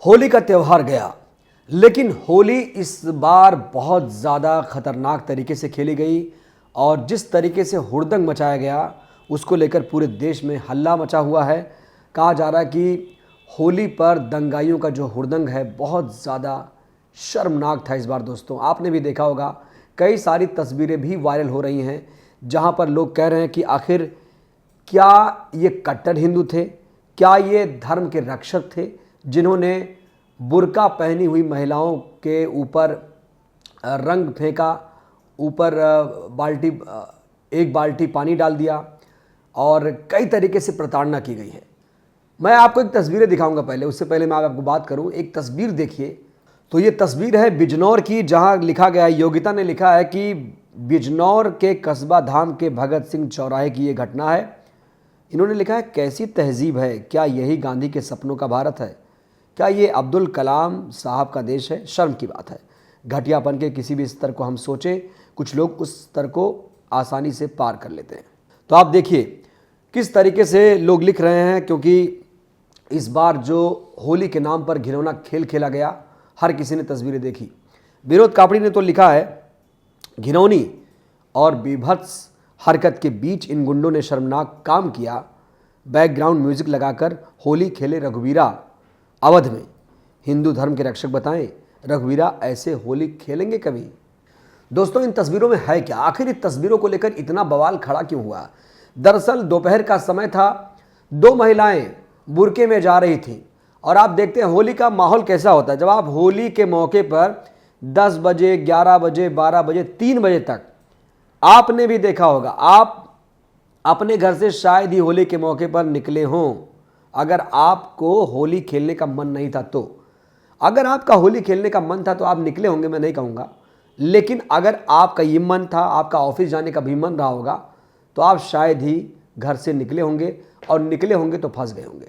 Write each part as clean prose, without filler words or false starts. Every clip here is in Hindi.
होली का त्यौहार गया, लेकिन होली इस बार बहुत ज़्यादा खतरनाक तरीके से खेली गई और जिस तरीके से हुड़दंग मचाया गया उसको लेकर पूरे देश में हल्ला मचा हुआ है। कहा जा रहा है कि होली पर दंगाइयों का जो हुड़दंग है बहुत ज़्यादा शर्मनाक था इस बार। दोस्तों, आपने भी देखा होगा, कई सारी तस्वीरें भी वायरल हो रही हैं जहां पर लोग कह रहे हैं कि आखिर क्या ये कट्टर हिंदू थे, क्या ये धर्म के रक्षक थे जिन्होंने बुर्का पहनी हुई महिलाओं के ऊपर रंग फेंका, ऊपर एक बाल्टी पानी डाल दिया और कई तरीके से प्रताड़ना की गई है। मैं आपको एक तस्वीरें दिखाऊंगा, पहले उससे पहले मैं आपको बात करूं, एक तस्वीर देखिए। तो ये तस्वीर है बिजनौर की, जहां लिखा गया है, योगिता ने लिखा है कि बिजनौर के कस्बा धाम के भगत सिंह चौराहे की ये घटना है। इन्होंने लिखा है, कैसी तहजीब है, क्या यही गांधी के सपनों का भारत है, क्या ये अब्दुल कलाम साहब का देश है। शर्म की बात है, घटियापन के किसी भी स्तर को हम सोचें, कुछ लोग उस स्तर को आसानी से पार कर लेते हैं। तो आप देखिए किस तरीके से लोग लिख रहे हैं, क्योंकि इस बार जो होली के नाम पर घिनौना खेल खेला गया, हर किसी ने तस्वीरें देखी। विनोद कापड़ी ने तो लिखा है, घिनौनी और बीभत्स हरकत के बीच इन गुंडों ने शर्मनाक काम किया, बैकग्राउंड म्यूजिक लगाकर होली खेले रघुवीरा अवध में, हिंदू धर्म के रक्षक बताएं, रघुवीरा ऐसे होली खेलेंगे कभी। दोस्तों, इन तस्वीरों में है क्या, आखिर इन तस्वीरों को लेकर इतना बवाल खड़ा क्यों हुआ। दरअसल दोपहर का समय था, दो महिलाएं बुरके में जा रही थी और आप देखते हैं होली का माहौल कैसा होता है जब आप होली के मौके पर 10 बजे, 11 बजे, 12 बजे, 3 बजे तक, आपने भी देखा होगा, आप अपने घर से शायद ही होली के मौके पर निकले हों। अगर आपको होली खेलने का मन नहीं था तो, अगर आपका होली खेलने का मन था तो आप निकले होंगे, मैं नहीं कहूँगा, लेकिन अगर आपका ये मन था, आपका ऑफिस जाने का भी मन रहा होगा, तो आप शायद ही घर से निकले होंगे और निकले होंगे तो फंस गए होंगे।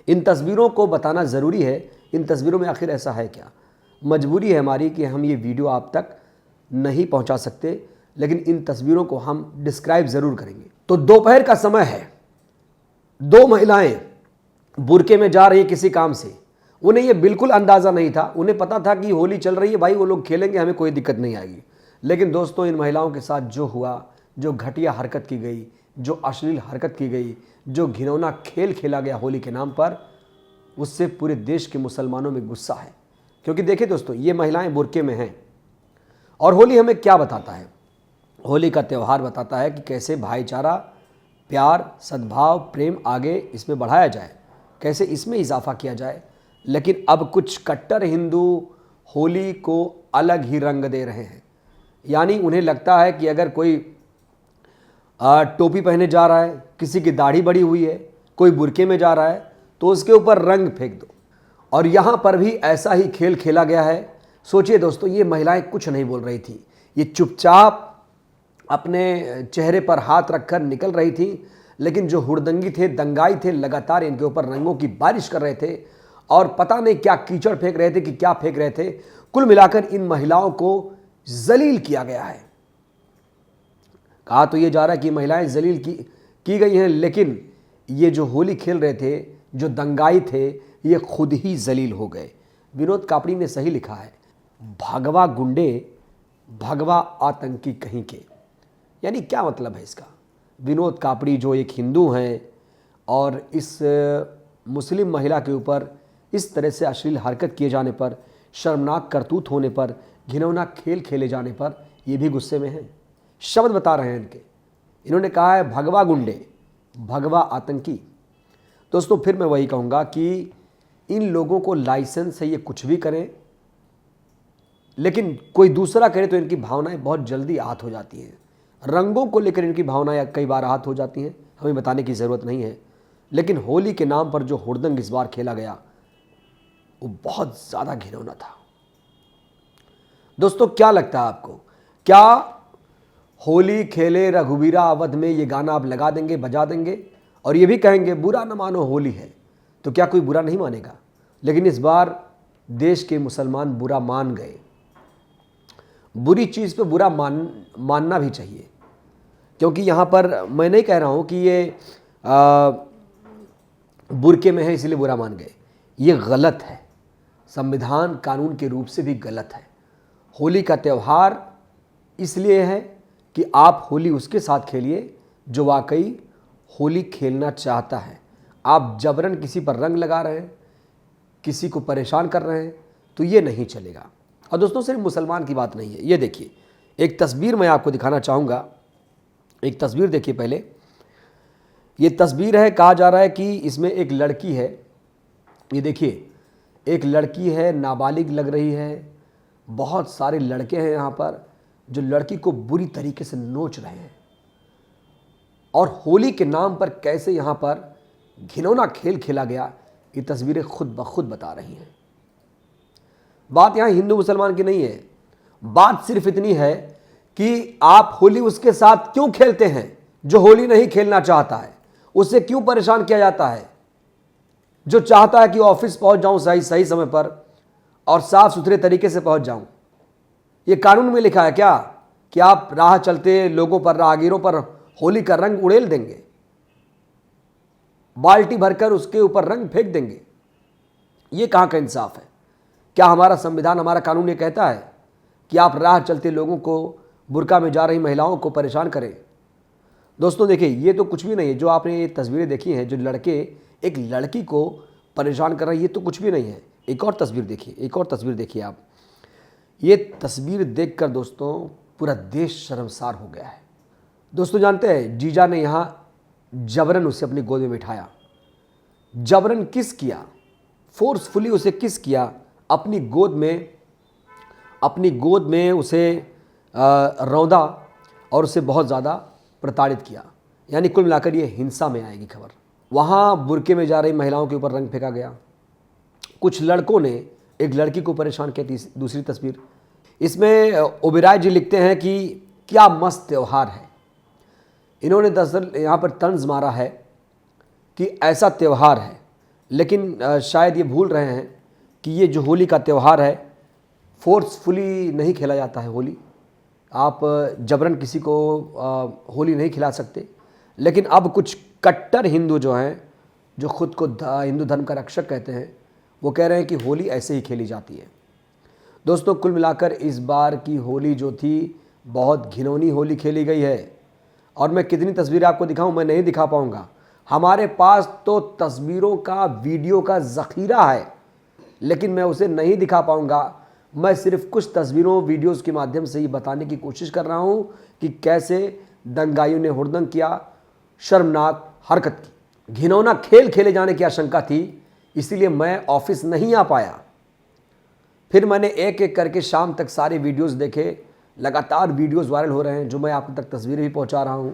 इन तस्वीरों को बताना ज़रूरी है, इन तस्वीरों में आखिर ऐसा है क्या। मजबूरी है हमारी कि हम ये वीडियो आप तक नहीं पहुंचा सकते, लेकिन इन तस्वीरों को हम डिस्क्राइब ज़रूर करेंगे। तो दोपहर का समय है, दो महिलाएं बुरके में जा रही किसी काम से, उन्हें ये बिल्कुल अंदाज़ा नहीं था, उन्हें पता था कि होली चल रही है भाई, वो लोग खेलेंगे, हमें कोई दिक्कत नहीं आएगी। लेकिन दोस्तों, इन महिलाओं के साथ जो हुआ, जो घटिया हरकत की गई, जो अश्लील हरकत की गई, जो घिनौना खेल खेला गया होली के नाम पर, उससे पूरे देश के मुसलमानों में गुस्सा है। क्योंकि देखिए दोस्तों, ये महिलाएं बुरके में हैं और होली हमें क्या बताता है, होली का त्यौहार बताता है कि कैसे भाईचारा, प्यार, सद्भाव, प्रेम आगे इसमें बढ़ाया जाए, कैसे इसमें इजाफा किया जाए। लेकिन अब कुछ कट्टर हिंदू होली को अलग ही रंग दे रहे हैं। यानी उन्हें लगता है कि अगर कोई टोपी पहने जा रहा है, किसी की दाढ़ी बड़ी हुई है, कोई बुरके में जा रहा है, तो उसके ऊपर रंग फेंक दो। और यहाँ पर भी ऐसा ही खेल खेला गया है। सोचिए दोस्तों, ये महिलाएं कुछ नहीं बोल रही थी, ये चुपचाप अपने चेहरे पर हाथ रखकर निकल रही थी, लेकिन जो हुड़दंगी थे, दंगाई थे, लगातार इनके ऊपर रंगों की बारिश कर रहे थे और पता नहीं क्या कीचड़ फेंक रहे थे कि क्या फेंक रहे थे। कुल मिलाकर इन महिलाओं को जलील किया गया है। कहा तो ये जा रहा है कि महिलाएं जलील की गई हैं, लेकिन ये जो होली खेल रहे थे, जो दंगाई थे, ये खुद ही जलील हो गए। विनोद कापड़ी ने सही लिखा है, भगवा गुंडे, भगवा आतंकी कहीं के। यानी क्या मतलब है इसका। विनोद कापड़ी जो एक हिंदू हैं और इस मुस्लिम महिला के ऊपर इस तरह से अश्लील हरकत किए जाने पर, शर्मनाक करतूत होने पर, घिनौना खेल खेले जाने पर ये भी गुस्से में हैं। शब्द बता रहे हैं इनके, इन्होंने कहा है भगवा गुंडे, भगवा आतंकी। दोस्तों, फिर मैं वही कहूँगा कि इन लोगों को लाइसेंस है, ये कुछ भी करें, लेकिन कोई दूसरा करे तो इनकी भावनाएं बहुत जल्दी आहत हो जाती हैं। रंगों को लेकर इनकी भावनाएं कई बार आहत हो जाती हैं, हमें बताने की ज़रूरत नहीं है। लेकिन होली के नाम पर जो हुड़दंग इस बार खेला गया, वो बहुत ज़्यादा घिनौना था। दोस्तों, क्या लगता है आपको, क्या होली खेले रघुवीरा अवध में ये गाना आप लगा देंगे, बजा देंगे और ये भी कहेंगे बुरा न मानो होली है, तो क्या कोई बुरा नहीं मानेगा। लेकिन इस बार देश के मुसलमान बुरा मान गए। बुरी चीज़ पे बुरा मानना भी चाहिए, क्योंकि यहाँ पर मैं नहीं कह रहा हूँ कि ये बुरके में है इसलिए बुरा मान गए। ये गलत है, संविधान कानून के रूप से भी गलत है। होली का त्यौहार इसलिए है कि आप होली उसके साथ खेलिए जो वाकई होली खेलना चाहता है। आप जबरन किसी पर रंग लगा रहे हैं, किसी को परेशान कर रहे हैं, तो ये नहीं चलेगा। और दोस्तों सिर्फ मुसलमान की बात नहीं है, ये देखिए एक तस्वीर मैं आपको दिखाना चाहूँगा। एक तस्वीर देखिए पहले। ये तस्वीर है, कहा जा रहा है कि इसमें एक लड़की है। ये देखिए एक लड़की है, नाबालिग लग रही है। बहुत सारे लड़के हैं यहाँ पर जो लड़की को बुरी तरीके से नोच रहे हैं। और होली के नाम पर कैसे यहाँ पर घिनौना खेल खेला गया, ये तस्वीरें खुद ब खुद बता रही हैं। बात यहाँ हिंदू मुसलमान की नहीं है, बात सिर्फ इतनी है कि आप होली उसके साथ क्यों खेलते हैं जो होली नहीं खेलना चाहता है। उसे क्यों परेशान किया जाता है जो चाहता है कि ऑफिस पहुंच जाऊं सही समय पर और साफ सुथरे तरीके से पहुंच जाऊं। ये कानून में लिखा है क्या कि आप राह चलते लोगों पर, राहगीरों पर होली का रंग उड़ेल देंगे, बाल्टी भरकर उसके ऊपर रंग फेंक देंगे? ये कहां का इंसाफ है? क्या हमारा संविधान, हमारा कानून ये कहता है कि आप राह चलते लोगों को, बुर्का में जा रही महिलाओं को परेशान करें? दोस्तों देखिए ये तो कुछ भी नहीं है। जो आपने ये तस्वीरें देखी हैं, जो लड़के एक लड़की को परेशान कर रहे हैं, ये तो कुछ भी नहीं है। एक और तस्वीर देखिए, एक और तस्वीर देखिए आप। ये तस्वीर देखकर दोस्तों पूरा देश शर्मसार हो गया है। दोस्तों जानते हैं जीजा ने यहाँ जबरन उसे अपनी गोद में बिठाया। जबरन किस किया, फोर्सफुली उसे किस किया, अपनी गोद में उसे रौंदा और उसे बहुत ज़्यादा प्रताड़ित किया। यानी कुल मिलाकर ये हिंसा में आएगी खबर। वहाँ बुर्के में जा रही महिलाओं के ऊपर रंग फेंका गया। कुछ लड़कों ने एक लड़की को परेशान किया। दूसरी तस्वीर, इसमें ओबेराय जी लिखते हैं कि क्या मस्त त्यौहार है। इन्होंने दरअसल यहाँ पर तंज मारा है कि ऐसा त्यौहार है, लेकिन शायद ये भूल रहे हैं कि ये जो होली का त्यौहार है फोर्सफुली नहीं खेला जाता है। होली आप जबरन किसी को होली नहीं खिला सकते। लेकिन अब कुछ कट्टर हिंदू जो हैं, जो खुद को हिंदू धर्म का रक्षक कहते हैं, वो कह रहे हैं कि होली ऐसे ही खेली जाती है। दोस्तों कुल मिलाकर इस बार की होली जो थी बहुत घिनौनी होली खेली गई है। और मैं कितनी तस्वीरें आपको दिखाऊं, मैं नहीं दिखा पाऊंगा। हमारे पास तो तस्वीरों का, वीडियो का ज़ख़ीरा है, लेकिन मैं उसे नहीं दिखा पाऊंगा। मैं सिर्फ कुछ तस्वीरों, वीडियोस के माध्यम से ही बताने की कोशिश कर रहा हूं कि कैसे दंगाइयों ने हुड़दंग किया, शर्मनाक हरकत की, घिनौना खेल खेले जाने की आशंका थी। इसीलिए मैं ऑफिस नहीं आ पाया। फिर मैंने एक एक करके शाम तक सारे वीडियोस देखे। लगातार वीडियोस वायरल हो रहे हैं, जो मैं आप तक तस्वीरें भी पहुंचा रहा हूं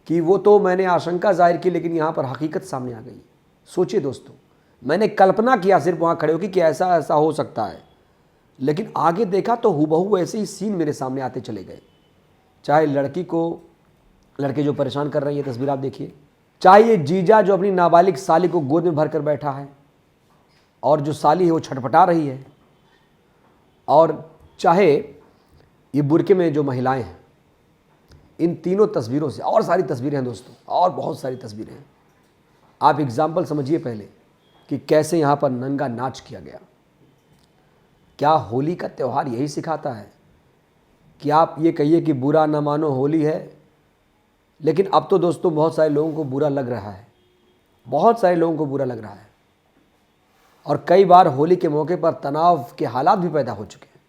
कि वो तो मैंने आशंका जाहिर की, लेकिन यहाँ पर हकीकत सामने आ गई। सोचिए दोस्तों, मैंने कल्पना किया सिर्फ वहाँ खड़े होकर कि ऐसा ऐसा हो सकता है, लेकिन आगे देखा तो हूबहू ऐसे ही सीन मेरे सामने आते चले गए। चाहे लड़के जो परेशान कर रहे हैं, ये तस्वीर आप देखिए। चाहे ये जीजा जो अपनी नाबालिग साली को गोद में भर कर बैठा है और जो साली है वो छटपटा रही है, और चाहे ये बुर्के में जो महिलाएं हैं। इन तीनों तस्वीरों से, और सारी तस्वीरें हैं दोस्तों, और बहुत सारी तस्वीरें हैं। आप एग्जाम्पल समझिए पहले कि कैसे यहाँ पर नंगा नाच किया गया। क्या होली का त्यौहार यही सिखाता है कि आप ये कहिए कि बुरा न मानो होली है? लेकिन अब तो दोस्तों बहुत सारे लोगों को बुरा लग रहा है, बहुत सारे लोगों को बुरा लग रहा है। और कई बार होली के मौके पर तनाव के हालात भी पैदा हो चुके हैं,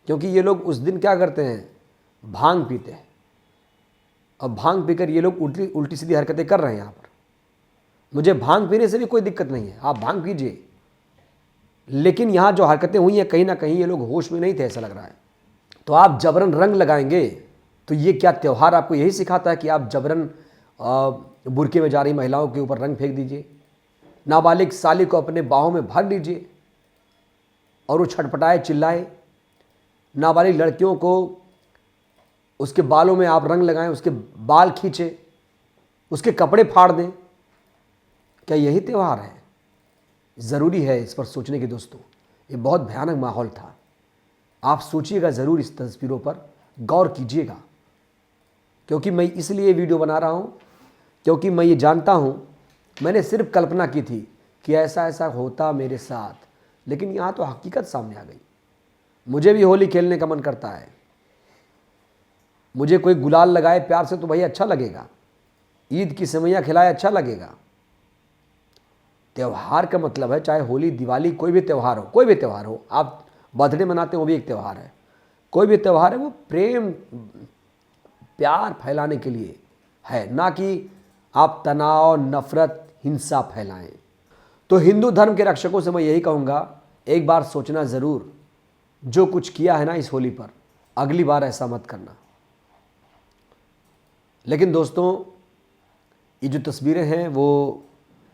क्योंकि ये लोग उस दिन क्या करते हैं, भांग पीते हैं। अब भांग पीकर ये लोग उल्टी सीधी हरकतें कर रहे हैं। यहाँ पर मुझे भांग पीने से भी कोई दिक्कत नहीं है, आप भांग पीजिए, लेकिन यहाँ जो हरकतें हुई हैं कहीं ना कहीं ये लोग होश में नहीं थे, ऐसा लग रहा है। तो आप जबरन रंग लगाएंगे तो ये क्या त्यौहार आपको यही सिखाता है कि आप जबरन बुर्के में जा रही महिलाओं के ऊपर रंग फेंक दीजिए, नाबालिग साली को अपने बाहों में भर लीजिए और वो छटपटाए चिल्लाए, नाबालिग लड़कियों को उसके बालों में आप रंग लगाएं, उसके बाल खींचे, उसके कपड़े फाड़ दें? क्या यही त्यौहार है? ज़रूरी है इस पर सोचने की दोस्तों। ये बहुत भयानक माहौल था। आप सोचिएगा ज़रूर, इस तस्वीरों पर गौर कीजिएगा, क्योंकि मैं इसलिए वीडियो बना रहा हूँ क्योंकि मैं ये जानता हूँ, मैंने सिर्फ कल्पना की थी कि ऐसा ऐसा होता मेरे साथ, लेकिन यहाँ तो हकीकत सामने आ गई। मुझे भी होली खेलने का मन करता है, मुझे कोई गुलाल लगाए प्यार से तो भाई अच्छा लगेगा, ईद की सेवइयाँ खिलाए अच्छा लगेगा। त्यौहार का मतलब है, चाहे होली, दिवाली, कोई भी त्यौहार हो, कोई भी त्यौहार हो, आप बर्थडे मनाते हो वो भी एक त्यौहार है, कोई भी त्यौहार है वो प्रेम प्यार फैलाने के लिए है, ना कि आप तनाव, नफरत, हिंसा फैलाएं। तो हिंदू धर्म के रक्षकों से मैं यही कहूँगा, एक बार सोचना ज़रूर, जो कुछ किया है ना इस होली पर, अगली बार ऐसा मत करना। लेकिन दोस्तों, ये जो तस्वीरें हैं वो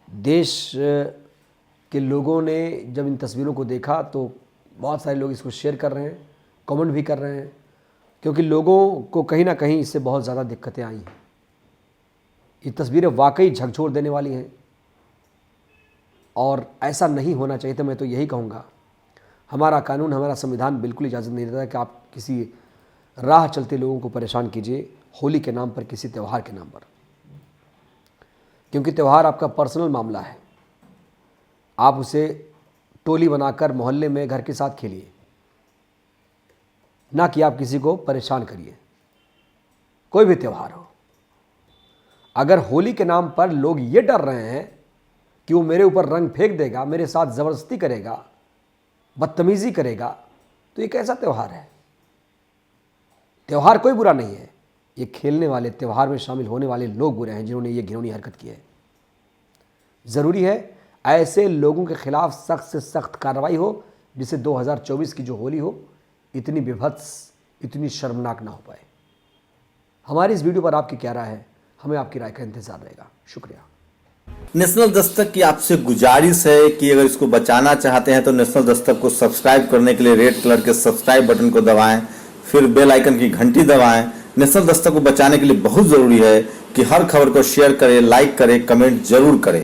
देश के लोगों ने जब इन तस्वीरों को देखा तो बहुत सारे लोग इसको शेयर कर रहे हैं, कमेंट भी कर रहे हैं, क्योंकि लोगों को कहीं ना कहीं इससे बहुत ज़्यादा दिक्कतें आई हैं। ये तस्वीरें वाकई झकझोर देने वाली हैं और ऐसा नहीं होना चाहिए। तो मैं तो यही कहूँगा, हमारा कानून, हमारा संविधान बिल्कुल इजाज़त नहीं देता कि आप किसी राह चलते लोगों को परेशान कीजिए होली के नाम पर, किसी त्यौहार के नाम पर, क्योंकि त्यौहार आपका पर्सनल मामला है। आप उसे टोली बनाकर मोहल्ले में घर के साथ खेलिए, ना कि आप किसी को परेशान करिए। कोई भी त्यौहार हो, अगर होली के नाम पर लोग ये डर रहे हैं कि वो मेरे ऊपर रंग फेंक देगा, मेरे साथ ज़बरदस्ती करेगा, बदतमीज़ी करेगा, तो ये कैसा त्यौहार है? त्यौहार कोई बुरा नहीं है, ये खेलने वाले, त्यौहार में शामिल होने वाले लोग बुरे हैं जिन्होंने ये घिनौनी हरकत की है। ज़रूरी है ऐसे लोगों के खिलाफ सख्त से सख्त कार्रवाई हो, जिससे 2024 की जो होली हो इतनी विभत्स, इतनी शर्मनाक ना हो पाए। हमारी इस वीडियो पर आपकी क्या राय है? हमें आपकी राय का इंतजार रहेगा। शुक्रिया। नेशनल दस्तक की आपसे गुजारिश है कि अगर इसको बचाना चाहते हैं तो नेशनल दस्तक को सब्सक्राइब करने के लिए रेड कलर के सब्सक्राइब बटन को दबाएं, फिर बेल आइकन की घंटी दबाएं। नेशनल दस्तक को बचाने के लिए बहुत जरूरी है कि हर खबर को शेयर करें, लाइक करें, कमेंट जरूर करें।